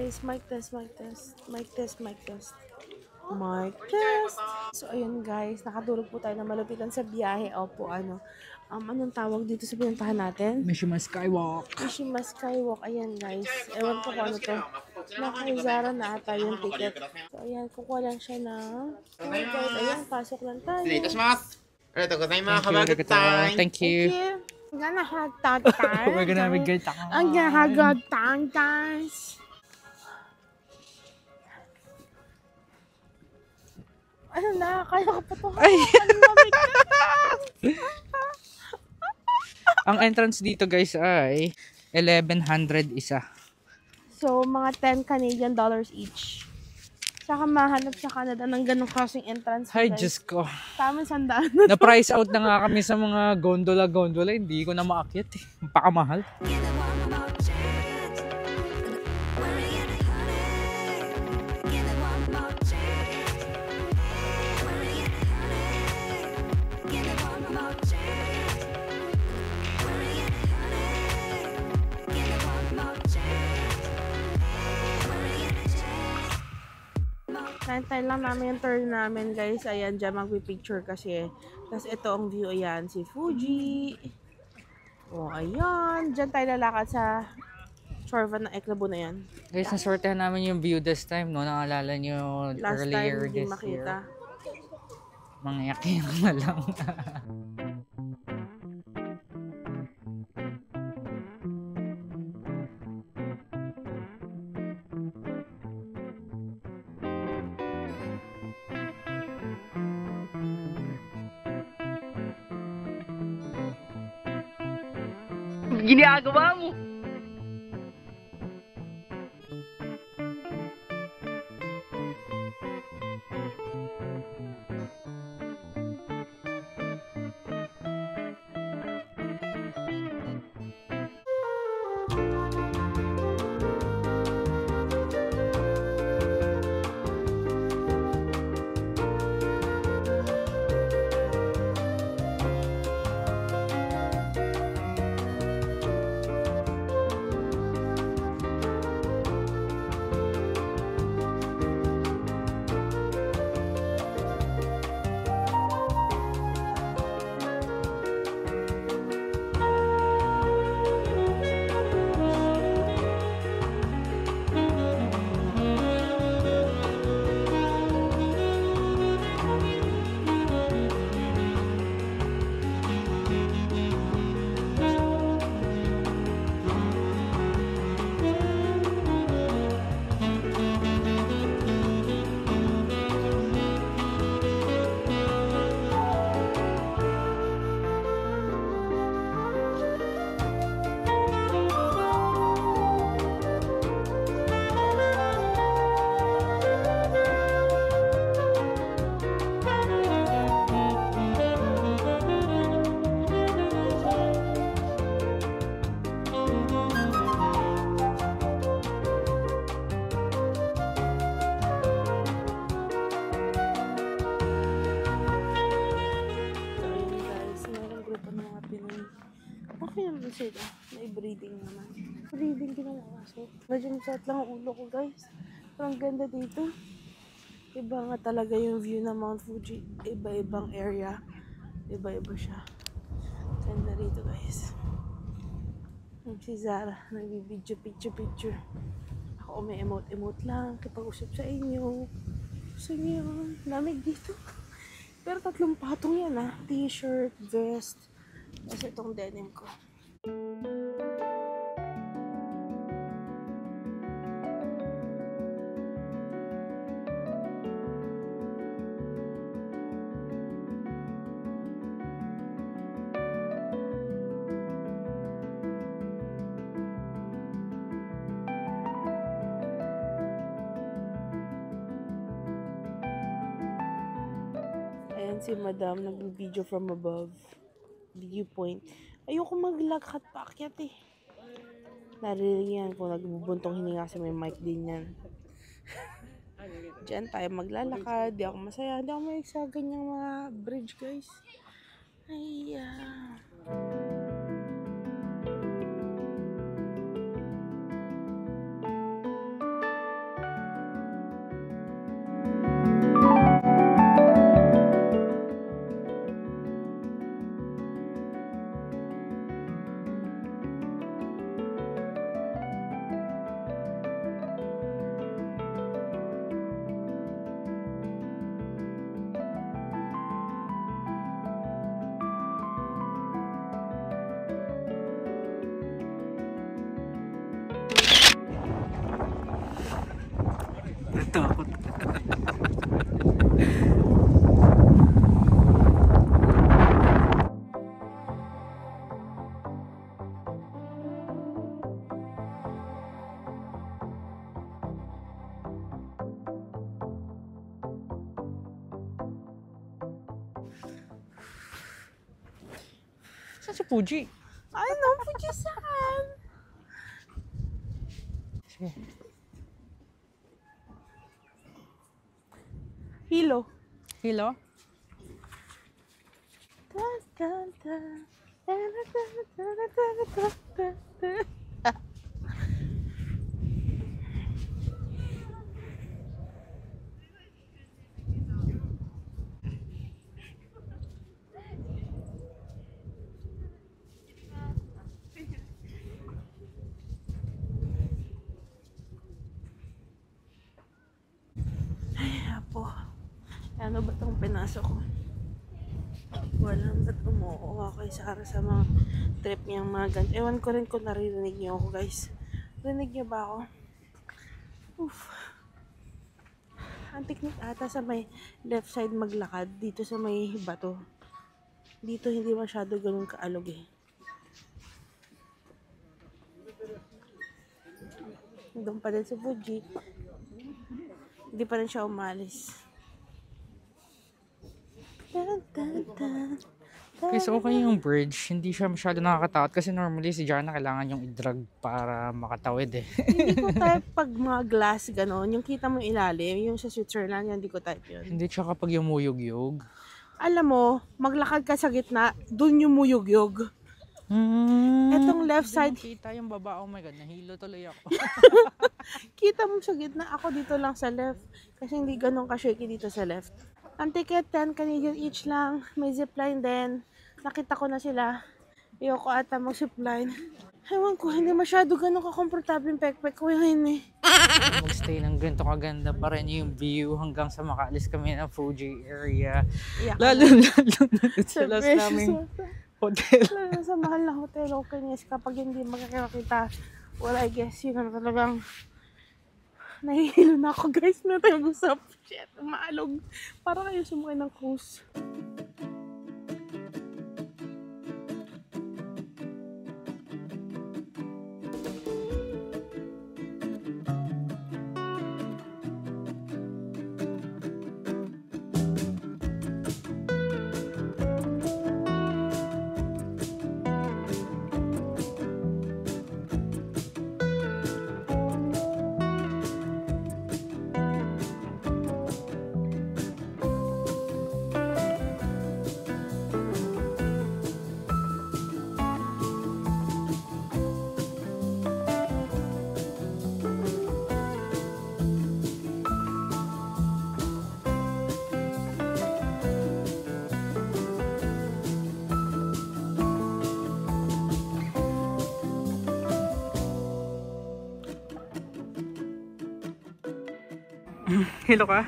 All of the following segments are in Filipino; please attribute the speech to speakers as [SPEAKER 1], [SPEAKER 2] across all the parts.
[SPEAKER 1] guys, mic test, mic test, mic test, mic test. Mic test. So, ayun guys, nakatulog po tayo na malupitan sa biyahe. Opo, anong tawag dito sa pinuntahan natin?
[SPEAKER 2] Mishima Skywalk.
[SPEAKER 1] Mishima Skywalk. Ayan guys. Ewan ko kung ano to. Naka-Zara na ata yung ticket. So, ayan, kukuha lang siya ng tour guide. Ayan, pasok lang tayo.
[SPEAKER 2] Thank you.
[SPEAKER 1] We're gonna have that
[SPEAKER 2] We're gonna have a good time.
[SPEAKER 1] I'm gonna have a good time, guys. Ano na? Kaya ka pa ito.
[SPEAKER 2] Ang entrance dito guys ay 1,100 isa.
[SPEAKER 1] So, mga 10 Canadian dollars each. Saka mahanap sa Canada ng ganong crossing entrance.
[SPEAKER 2] Ay, Diyos ko.
[SPEAKER 1] Tama, sandaan.
[SPEAKER 2] Na-price out na nga kami sa mga gondola. Hindi ko na maakyat eh. Pakamahal.
[SPEAKER 1] Nantay lang namin yung turn namin, guys. Ayan, dyan magpipicture kasi. Tapos ito ang view, ayan, si Fuji. O, ayan. Dyan tayo lalakad sa Chorvan ng Eklabo na yan.
[SPEAKER 2] Guys, nasortehan namin yung view this time, no? Naalala nyo
[SPEAKER 1] Last
[SPEAKER 2] earlier
[SPEAKER 1] time, hindi
[SPEAKER 2] this
[SPEAKER 1] makita.
[SPEAKER 2] year. Mangyakin na lang. Ginagawa mo?
[SPEAKER 1] Sila, may breathing naman. Breathing ginagawa. So, medyo masat lang ang ulo ko, guys. Pero ang ganda dito. Iba nga talaga yung view ng Mount Fuji. Iba-ibang area. Iba-iba siya. Ganda rito, guys. Si Zara, nagbibidyo, picture. Ako may emote lang. Kapag-usap sa inyo. Gusto niyo yun. Lamig dito. Pero 3 patong yan, T-shirt, vest. Kasi itong denim ko. Ayan si Madam, nag-video from above. Viewpoint. Ayoko maglakad paakyat eh. Narinig yan kung nagbubuntong hininga kasi may mic din yan. Diyan tayo maglalakad. Di ako masaya. Di ako may sa ganyang mga bridge, guys. Ay,
[SPEAKER 2] Takot. Saan si Fuji?
[SPEAKER 1] Ay, no, Fuji-san!
[SPEAKER 2] Sige.
[SPEAKER 1] Hilo.
[SPEAKER 2] Hilo?
[SPEAKER 1] Dun, dun, dun. Dun, dun, dun, dun, dun, dun, dun, dun. Apo, ano ba itong pinasok ko? Walang ba't umuuwa kay Sarah sa mga trip niyang mga ganito. Ewan ko rin kung naririnig niyo ako, guys. Rinig niyo ba ako? Oof. Ang technique ata sa may left side maglakad, dito sa may bato. Dito hindi masyado ganun kaalog eh. Doon pa din si Fuji. Hindi pa rin siya umalis.
[SPEAKER 2] Okay, so okay yung bridge. Hindi siya masyado nakakatakot kasi normally si Jana kailangan yung i-drag para makatawid eh.
[SPEAKER 1] Hindi ko type pag mga glass gano'n. Yung kita mo ilalim, yung sa Switzerland, hindi ko type yun.
[SPEAKER 2] Hindi siya kapag yumuyog-yog.
[SPEAKER 1] Alam mo, maglakad ka sa gitna, dun yung muyog-yog. Etong left side,
[SPEAKER 2] Kita yung baba. Oh my God, nahilo tuloy ako.
[SPEAKER 1] kita mo sa gitna, ako dito lang sa left. Kasi hindi ganun ka-shaky dito sa left. Ang ticket 10 Canadian each lang. May zipline din. Nakita ko na sila. Ayoko ata mag-zipline. Ewan ko, hindi masyado ganun ka-komportable yung pekpek ko yun eh.
[SPEAKER 2] Magstay ng ganito kaganda pa rin yung view hanggang sa makaalis kami ng Fuji area.
[SPEAKER 1] Iyak
[SPEAKER 2] Lalo na sa last naming hotel.
[SPEAKER 1] Lalo sa mahal na hotel, okay yes, kapag hindi magkakita, well, I guess, yun na talagang nahihilo na ako, guys, na tayo usap. Shit, maalog. Para kayo sumakay ng cruise.
[SPEAKER 2] Hilo ka?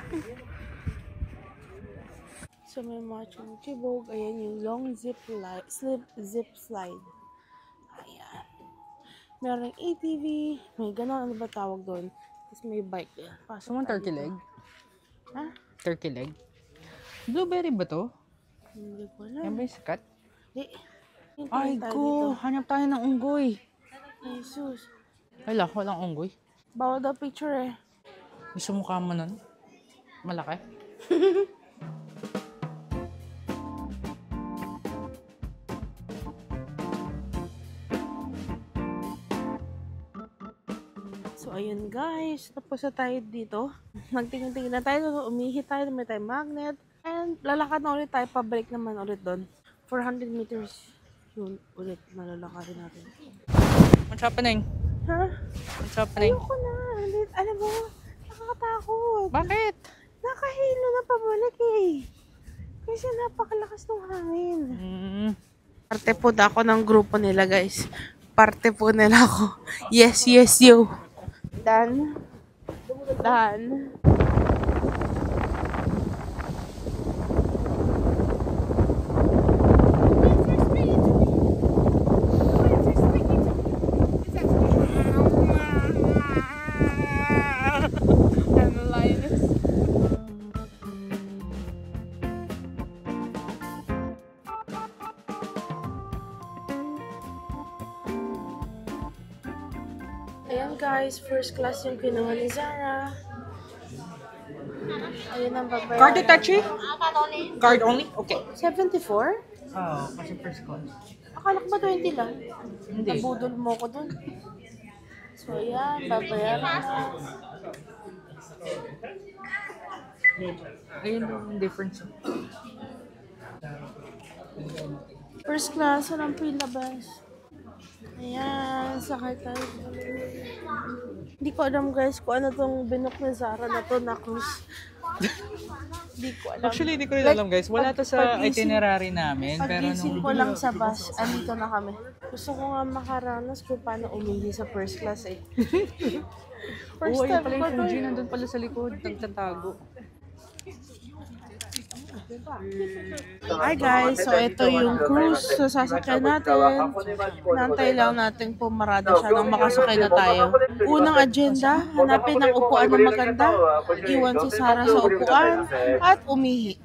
[SPEAKER 1] So, may mga chibog. Ayan yung long zip slide. Ayan. Meron ATV. May gano'n. Ano ba tawag doon? Tapos may bike. Pasok
[SPEAKER 2] Sumang
[SPEAKER 1] tayo
[SPEAKER 2] turkey
[SPEAKER 1] dito.
[SPEAKER 2] leg?
[SPEAKER 1] Ha?
[SPEAKER 2] Turkey leg? Blueberry ba to?
[SPEAKER 1] Hindi ko
[SPEAKER 2] Yan
[SPEAKER 1] alam.
[SPEAKER 2] ba yung sikat?
[SPEAKER 1] Hindi.
[SPEAKER 2] Ay
[SPEAKER 1] Hintayin tayo
[SPEAKER 2] ko!
[SPEAKER 1] dito.
[SPEAKER 2] Hanap tayo ng unggoy.
[SPEAKER 1] Jesus.
[SPEAKER 2] Wala, walang unggoy.
[SPEAKER 1] Bawal daw picture eh.
[SPEAKER 2] Gusto mukha mo nun? Malaki?
[SPEAKER 1] So, ayun guys. Tapos na tayo dito. Nagtingin-tingin na tayo. Umihi tayo. May tayo magnet. And lalakad na ulit tayo. Pabalik naman ulit doon. 400 meters. Yun ulit. Nalalakarin natin.
[SPEAKER 2] What's happening?
[SPEAKER 1] Ha?
[SPEAKER 2] What's happening?
[SPEAKER 1] Ayoko na. Alam mo, nakakatakot.
[SPEAKER 2] Bakit?
[SPEAKER 1] Nakahilo na pabalik eh. Kasi napakalakas ng hangin. Parte po na ako ng grupo nila, guys. Parte po nila ako. Yes, yes, yo. Dan. Ayan guys, first class yung kinuha ni Zara. Ayun ang babayaran.
[SPEAKER 2] Card Itachi? Card only? Okay.
[SPEAKER 1] 74?
[SPEAKER 2] Oo, kasi first class.
[SPEAKER 1] Akala ko ba 20 lang?
[SPEAKER 2] Hindi.
[SPEAKER 1] Nabudol mo ko dun. So ayan, babayaran na.
[SPEAKER 2] Ayun yung difference.
[SPEAKER 1] First class, walang pilabas. Ayan, sakay tayo. Hindi ko alam guys kung ano tong binook ni Zara na to na cruise. Hindi ko alam.
[SPEAKER 2] Actually, hindi ko rin alam guys. Wala to sa itinerary namin. Pero
[SPEAKER 1] Pag-isip
[SPEAKER 2] nung...
[SPEAKER 1] ko lang sa bus, andito na kami. Gusto ko nga makaranas kung paano umihi sa first class eh. First
[SPEAKER 2] Oo, yun
[SPEAKER 1] time
[SPEAKER 2] pala
[SPEAKER 1] ko
[SPEAKER 2] yung
[SPEAKER 1] to
[SPEAKER 2] Fuji.
[SPEAKER 1] eh.
[SPEAKER 2] Nandun pala sa likod. Nagtatago.
[SPEAKER 1] Hi guys, so ito yung cruise sa sasakyan natin. Nantay lang natin pumarada siya nang makasakay na tayo. Unang agenda, hanapin ang upuan na maganda, iwan si Sarah sa upuan, at umihi.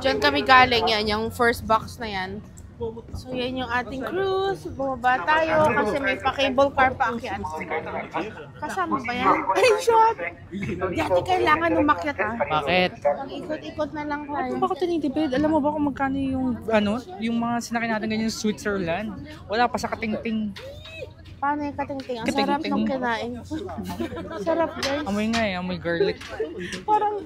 [SPEAKER 1] Diyan kami galing yan, yung first box na yan. So yan yung ating cruise. Bumaba tayo kasi may pa-cable car pa akyat. Kasama ba yan? Ay, shot! Dati kailangan umakyat ah.
[SPEAKER 2] Bakit?
[SPEAKER 1] Pag-ikot-ikot na lang tayo.
[SPEAKER 2] Bakit tinitipid? Alam mo ba kung magkano yung, yung mga sinakay natin ganyan sa Switzerland? Wala pa sa katingting.
[SPEAKER 1] Paano yung katingting? Ang sarap
[SPEAKER 2] Katingting.
[SPEAKER 1] nung kinain. Sarap guys.
[SPEAKER 2] Amoy nga eh, amoy garlic.
[SPEAKER 1] Parang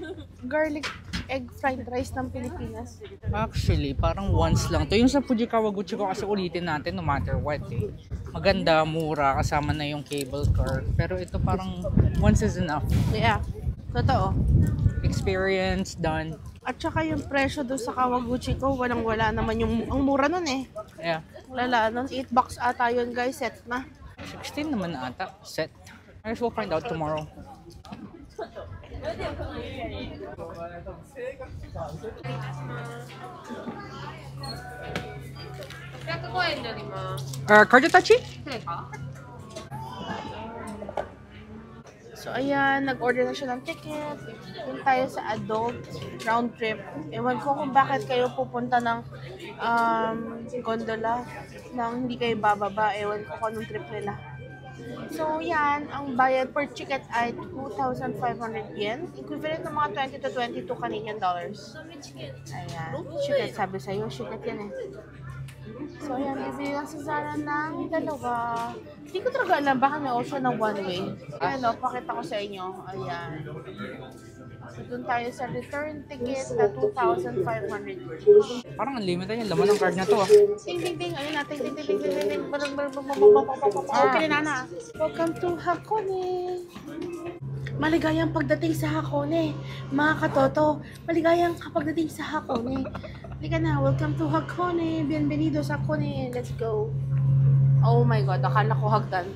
[SPEAKER 1] garlic egg fried rice ng Pilipinas.
[SPEAKER 2] Actually, parang once lang to. Yung sa Fuji Kawaguchi ko kasi ulitin natin no matter what eh. Maganda, mura, kasama na yung cable car. Pero ito parang once is enough.
[SPEAKER 1] Yeah. Totoo.
[SPEAKER 2] Experience done.
[SPEAKER 1] At saka yung presyo doon sa Kawaguchi ko, walang-wala naman yung, ang mura nun eh.
[SPEAKER 2] Yeah.
[SPEAKER 1] Lala, nun 8 bucks ata yun guys, set na.
[SPEAKER 2] 16 naman ata. Set. I guess we'll find out tomorrow. Card Itachi?
[SPEAKER 1] So ayan, nag-order na siya ng ticket. Yun tayo sa adult round trip. Ewan ko kung bakit kayo pupunta ng gondola nang hindi kayo bababa. Ewan ko kung anong trip nila. So yan, ang bayad per ticket ay 2,500 yen. Equivalent ng mga 20 to 22 Canadian dollars. Ayan, chicken sabi sa'yo, chicken yan eh. So ayan, bibili lang si Zara ng dalawa. Hindi ko talaga alam, baka may option ng one way. Ayan o, pakita ko sa inyo. Ayan. So doon tayo sa return ticket na 2,500.
[SPEAKER 2] Parang unlimited yung laman ng card na to ah.
[SPEAKER 1] Ting ting ting, ayun na, ting ting ting ting ting ting. Okay na na. Welcome to Hakone. Maligayang pagdating sa Hakone. Mga katoto, maligayang pagdating sa Hakone. Halika na, welcome to Hakone. Bienvenidos sa Hakone. Let's go. Oh my God, akala ko hagdan.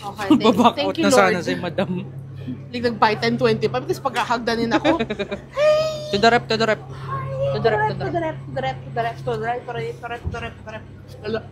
[SPEAKER 1] Okay,
[SPEAKER 2] Baback
[SPEAKER 1] thank
[SPEAKER 2] out
[SPEAKER 1] you
[SPEAKER 2] na sana
[SPEAKER 1] Lord.
[SPEAKER 2] si Madam.
[SPEAKER 1] Nag-buy 10.25 tapos pag-hagdanin ako.
[SPEAKER 2] To the rep, to the rep. To the rep, to the rep.
[SPEAKER 1] To the rep.